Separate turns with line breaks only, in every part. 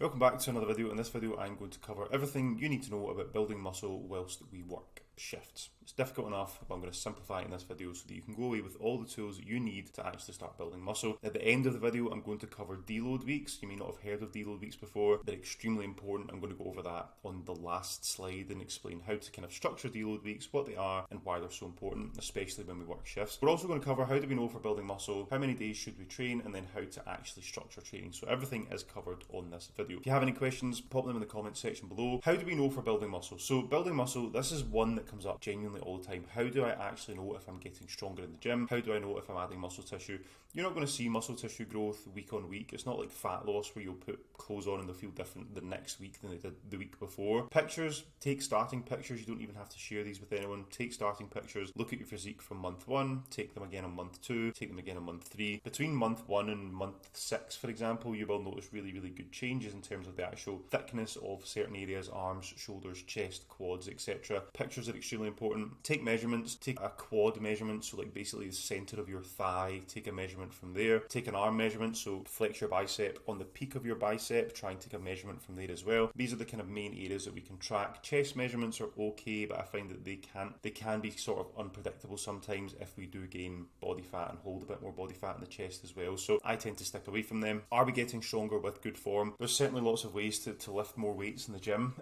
Welcome back to another video. In this video I'm going to cover everything you need to know about building muscle whilst we work shifts. It's difficult enough, but I'm going to simplify it in this video so that you can go away with all the tools that you need to actually start building muscle. At the end of the video I'm going to cover deload weeks. You may not have heard of deload weeks before. They're extremely important. I'm going to go over that on the last slide and explain how to kind of structure deload weeks, what they are and why they're so important, especially when we work shifts. We're also going to cover how do we know if we're building muscle, how many days should we train, and then how to actually structure training. So everything is covered on this video. If you have any questions, pop them in the comments section below. How do we know if we're building muscle? So building muscle, this is one that comes up genuinely all the time. How do I actually know if I'm getting stronger in the gym? How do I know if I'm adding muscle tissue? You're not going to see muscle tissue growth week on week. It's not like fat loss where you'll put clothes on and they'll feel different the next week than they did the week before. Pictures, take starting pictures. You don't even have to share these with anyone. Take starting pictures. Look at your physique from month 1. Take them again on month 2. Take them again on month 3. Between month 1 and month 6, for example, you will notice really good changes in terms of the actual thickness of certain areas, arms, shoulders, chest, quads, etc. Pictures are extremely important. Take measurements. Take a quad measurement, so like basically the center of your thigh. Take a measurement from there. Take an arm measurement, so flex your bicep on the peak of your bicep. Try and take a measurement from there as well. These are the kind of main areas that we can track. Chest measurements are okay, but I find that they can be sort of unpredictable sometimes if we do gain body fat and hold a bit more body fat in the chest as well. So I tend to stick away from them. Are we getting stronger with good form? There's certainly lots of ways to lift more weights in the gym.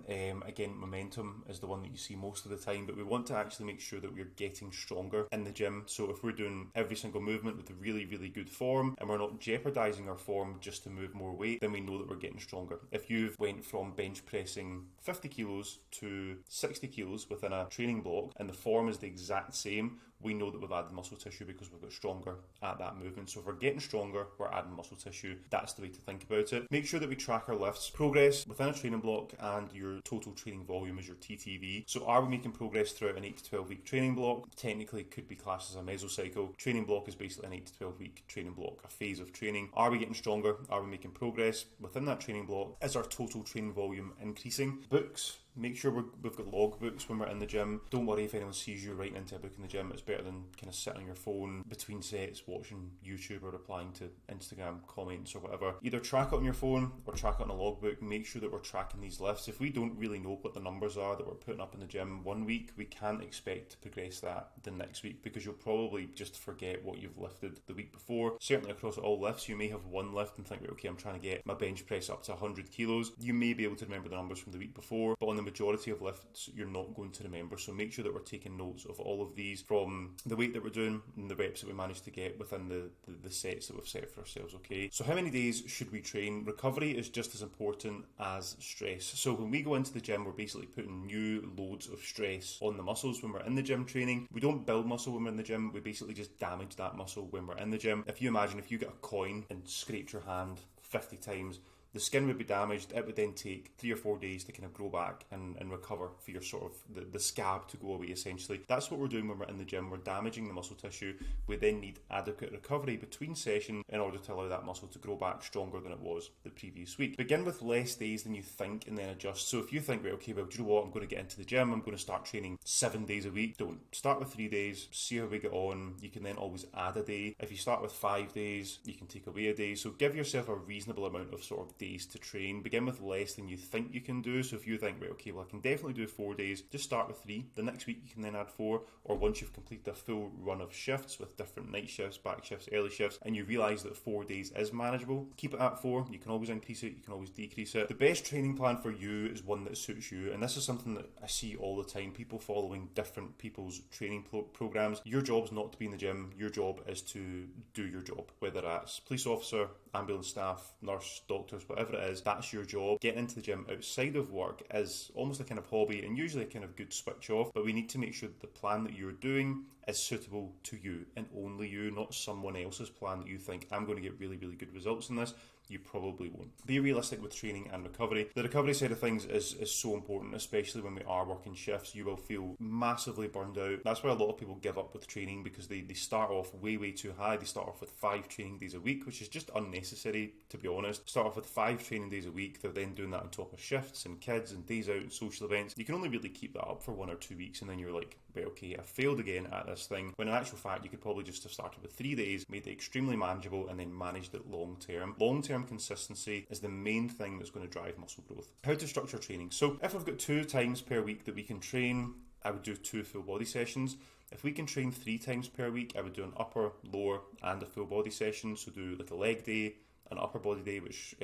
Again, momentum is the one that you see most of the time, but we want to actually make sure that we're getting stronger in the gym. So if we're doing every single movement with really good form and we're not jeopardizing our form just to move more weight, then we know that we're getting stronger. If you've went from bench pressing 50 kilos to 60 kilos within a training block and the form is the exact same, we know that we've added muscle tissue because we've got stronger at that movement. So if we're getting stronger, we're adding muscle tissue. That's the way to think about it. Make sure that we track our lifts, progress within a training block, and your total training volume is your TTV. So are we making progress throughout an 8 to 12 week training block? Technically it could be classed as a mesocycle. Training block is basically an 8 to 12 week training block, a phase of training. Are we getting stronger? Are we making progress within that training block? Is our total training volume increasing? Books. Make sure we've got log books when we're in the gym. Don't worry if anyone sees you writing into a book in the gym. It's better than kind of sitting on your phone between sets watching YouTube or replying to Instagram comments or whatever. Either track it on your phone or track it on a logbook. Make sure that we're tracking these lifts. If we don't really know what the numbers are that we're putting up in the gym one week, we can't expect to progress that the next week because you'll probably just forget what you've lifted the week before. Certainly across all lifts, you may have one lift and think, right, okay, I'm trying to get my bench press up to 100 kilos. You may be able to remember the numbers from the week before, but on the majority of lifts you're not going to remember. So make sure that we're taking notes of all of these from the weight that we're doing and the reps that we managed to get within the sets that we've set for ourselves. Okay, so how many days should we train? Recovery is just as important as stress. So when we go into the gym, we're basically putting new loads of stress on the muscles when we're in the gym training. We don't build muscle when we're in the gym, we basically just damage that muscle when we're in the gym. If you imagine if you get a coin and scraped your hand 50 times, the skin would be damaged. It would then take 3 or 4 days to kind of grow back and recover for your sort of the scab to go away essentially. That's what we're doing when we're in the gym. We're damaging the muscle tissue. We then need adequate recovery between sessions in order to allow that muscle to grow back stronger than it was the previous week. Begin with less days than you think and then adjust. So if you think, right, okay, well, do you know what? I'm going to get into the gym. I'm going to start training 7 days a week. Don't. Start with 3 days. See how we get on. You can then always add a day. If you start with 5 days, you can take away a day. So give yourself a reasonable amount of sort of days to train. Begin with less than you think you can do. So if you think, right, okay, well, I can definitely do 4 days, just start with 3. The next week you can then add 4, or once you've completed a full run of shifts with different night shifts, back shifts, early shifts, and you realise that 4 days is manageable, keep it at 4. You can always increase it, you can always decrease it. The best training plan for you is one that suits you, and this is something that I see all the time, people following different people's training programs. Your job's not to be in the gym, your job is to do your job, whether that's police officer, ambulance staff, nurse, doctors, whatever it is, that's your job. Getting into the gym outside of work is almost a kind of hobby and usually a kind of good switch off, but we need to make sure that the plan that you're doing is suitable to you and only you, not someone else's plan that you think, I'm going to get really good results in this. You probably won't. Be realistic with training and recovery. The recovery side of things is so important, especially when we are working shifts. You will feel massively burned out. That's why a lot of people give up with training, because they start off way too high. They start off with 5 training days a week, which is just unnecessary, to be honest. Start off with 5 training days a week. They're then doing that on top of shifts and kids and days out and social events. You can only really keep that up for 1 or 2 weeks and then you're like, right, okay, I failed again at this thing. When in actual fact, you could probably just have started with 3 days, made it extremely manageable and then managed it long term. Long term long-term consistency is the main thing that's going to drive muscle growth. How to structure training. So if I've got 2 times per week that we can train, I would do 2 full body sessions. If we can train 3 times per week, I would do an upper, lower and a full body session. So do like a leg day, an upper body day which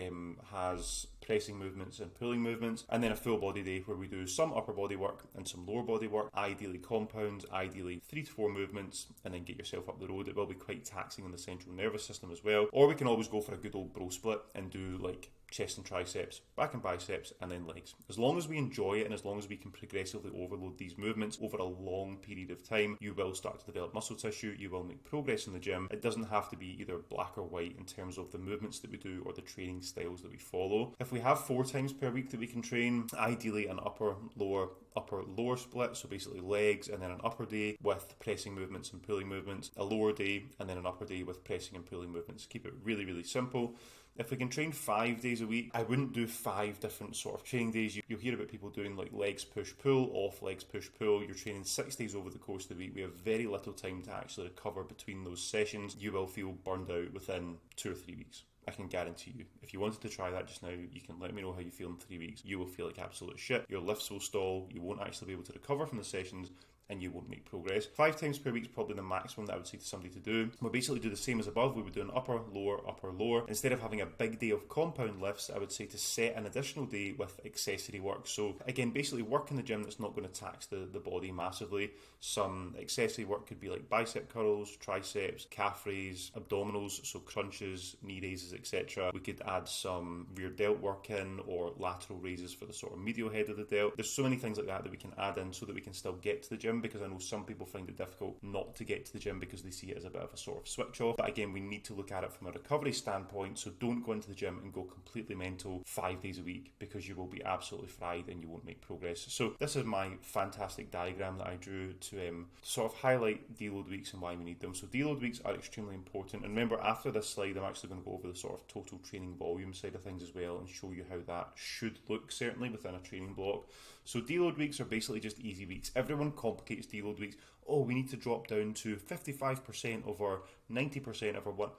has pressing movements and pulling movements, and then a full body day where we do some upper body work and some lower body work, ideally compounds, ideally 3 to 4 movements, and then get yourself up the road. It will be quite taxing on the central nervous system as well. Or we can always go for a good old bro split and do like chest and triceps, back and biceps, and then legs. As long as we enjoy it and as long as we can progressively overload these movements over a long period of time, you will start to develop muscle tissue, you will make progress in the gym. It doesn't have to be either black or white in terms of the movements that we do or the training styles that we follow. If we have 4 times per week that we can train, ideally an upper lower split, so basically legs and then an upper day with pressing movements and pulling movements, a lower day and then an upper day with pressing and pulling movements. Keep it really, really simple. If we can train 5 days a week, I wouldn't do 5 different sort of training days. You'll hear about people doing like legs push pull, off legs push pull. You're training 6 days over the course of the week. We have very little time to actually recover between those sessions. You will feel burned out within 2 or 3 weeks. I can guarantee you. If you wanted to try that just now, you can let me know how you feel in 3 weeks. You will feel like absolute shit. Your lifts will stall. You won't actually be able to recover from the sessions, and you won't make progress. 5 times per week is probably the maximum that I would say to somebody to do. We'll basically do the same as above. We would do an upper, lower. Instead of having a big day of compound lifts, I would say to set an additional day with accessory work. So again, basically work in the gym that's not going to tax the body massively. Some accessory work could be like bicep curls, triceps, calf raise, abdominals, so crunches, knee raises, etc. We could add some rear delt work in, or lateral raises for the sort of medial head of the delt. There's so many things like that that we can add in so that we can still get to the gym, because I know some people find it difficult not to get to the gym because they see it as a bit of a sort of switch off. But again, we need to look at it from a recovery standpoint, so don't go into the gym and go completely mental 5 days a week, because you will be absolutely fried and you won't make progress. So this is my fantastic diagram that I drew to sort of highlight deload weeks and why we need them. So deload weeks are extremely important, and remember, after this slide I'm actually going to go over the sort of total training volume side of things as well and show you how that should look certainly within a training block. So deload weeks are basically just easy weeks. Everyone complicates deload weeks. Oh, we need to drop down to 55% of our 90% of our what?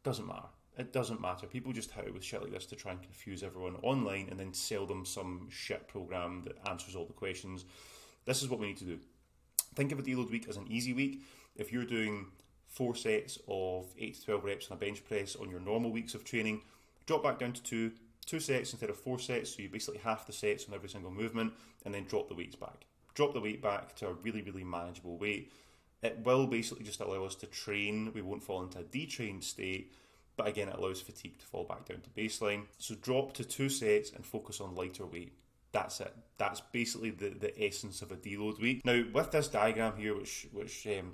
Doesn't matter. It doesn't matter. People just hit out with shit like this to try and confuse everyone online and then sell them some shit program that answers all the questions. This is what we need to do. Think of a deload week as an easy week. If you're doing 4 sets of 8 to 12 reps on a bench press on your normal weeks of training, drop back down to 2 sets instead of 4 sets, so you basically half the sets on every single movement, and then drop the weights back. Drop the weight back to a really, really manageable weight. It will basically just allow us to train. We won't fall into a detrained state, but again, it allows fatigue to fall back down to baseline. So drop to 2 sets and focus on lighter weight. That's it. That's basically the essence of a deload week. Now, with this diagram here, which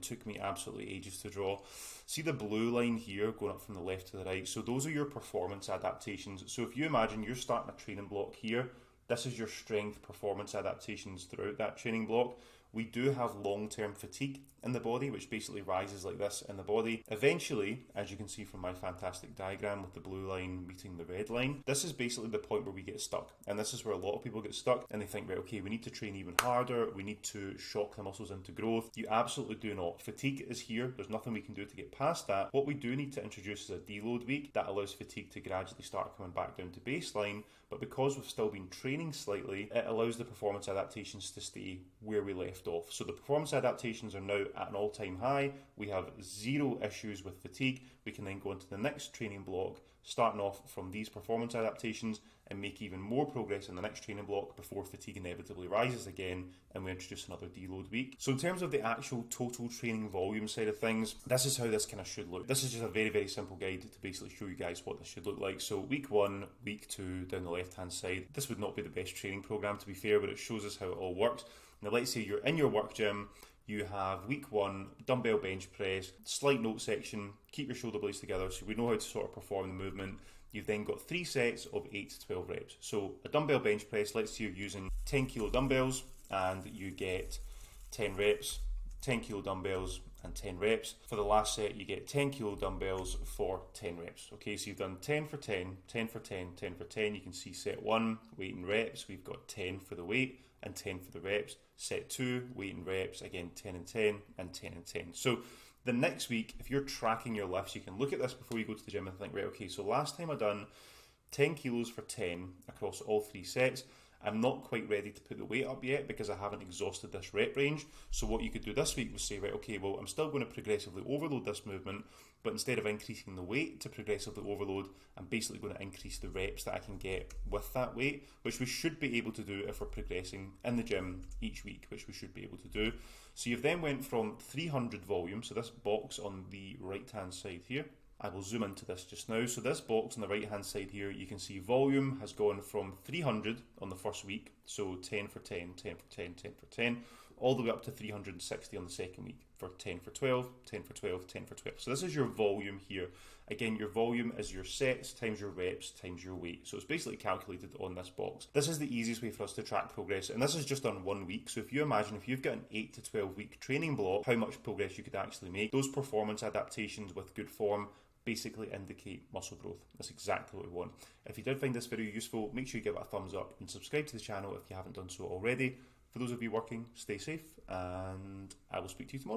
took me absolutely ages to draw, see the blue line here going up from the left to the right? So those are your performance adaptations. So if you imagine you're starting a training block here, this is your strength performance adaptations throughout that training block. We do have long-term fatigue in the body, which basically rises like this in the body. Eventually, as you can see from my fantastic diagram with the blue line meeting the red line, this is basically the point where we get stuck. And this is where a lot of people get stuck and they think, right, okay, we need to train even harder. We need to shock the muscles into growth. You absolutely do not. Fatigue is here. There's nothing we can do to get past that. What we do need to introduce is a deload week that allows fatigue to gradually start coming back down to baseline. But because we've still been training slightly, it allows the performance adaptations to stay where we left off. So the performance adaptations are now at an all-time high. We have 0 issues with fatigue. We can then go into the next training block, starting off from these performance adaptations, and make even more progress in the next training block before fatigue inevitably rises again and we introduce another deload week. So in terms of the actual total training volume side of things, this is how this kind of should look. This is just a very, very simple guide to basically show you guys what this should look like. So week 1, week 2 down the left hand side. This would not be the best training program to be fair, but it shows us how it all works. Now let's say you're in your work gym, you have week 1, dumbbell bench press, slight note section, keep your shoulder blades together so we know how to sort of perform the movement. You've then got 3 sets of 8 to 12 reps. So a dumbbell bench press, let's say you're using 10 kilo dumbbells and you get 10 reps, 10 kilo dumbbells and 10 reps. For the last set, you get 10 kilo dumbbells for 10 reps. Okay, so you've done 10 for 10, 10 for 10, 10 for 10. You can see set 1, weight and reps. We've got 10 for the weight and 10 for the reps. Set 2, weight and reps, again 10 and 10 and 10 and 10. So The next week, if you're tracking your lifts, you can look at this before you go to the gym and think, right, okay, so last time I done 10 kilos for 10 across all 3 sets. I'm not quite ready to put the weight up yet because I haven't exhausted this rep range. So what you could do this week was say, right, okay, well, I'm still going to progressively overload this movement, but instead of increasing the weight to progressively overload, I'm basically going to increase the reps that I can get with that weight, which we should be able to do if we're progressing in the gym each week, which we should be able to do. So you've then went from 300 volume, so this box on the right-hand side here, I will zoom into this just now. So this box on the right hand side here, you can see volume has gone from 300 on the first week, so 10 for 10, 10 for 10, 10 for 10, all the way up to 360 on the second week for 10 for 12, 10 for 12, 10 for 12. So this is your volume here. Again, your volume is your sets times your reps times your weight. So it's basically calculated on this box. This is the easiest way for us to track progress, and this is just on 1 week. So if you imagine if you've got an 8 to 12 week training block, how much progress you could actually make. Those performance adaptations with good form basically indicate muscle growth. That's exactly what we want. If you did find this video useful, make sure you give it a thumbs up and subscribe to the channel if you haven't done so already. For those of you working, stay safe, and I will speak to you tomorrow.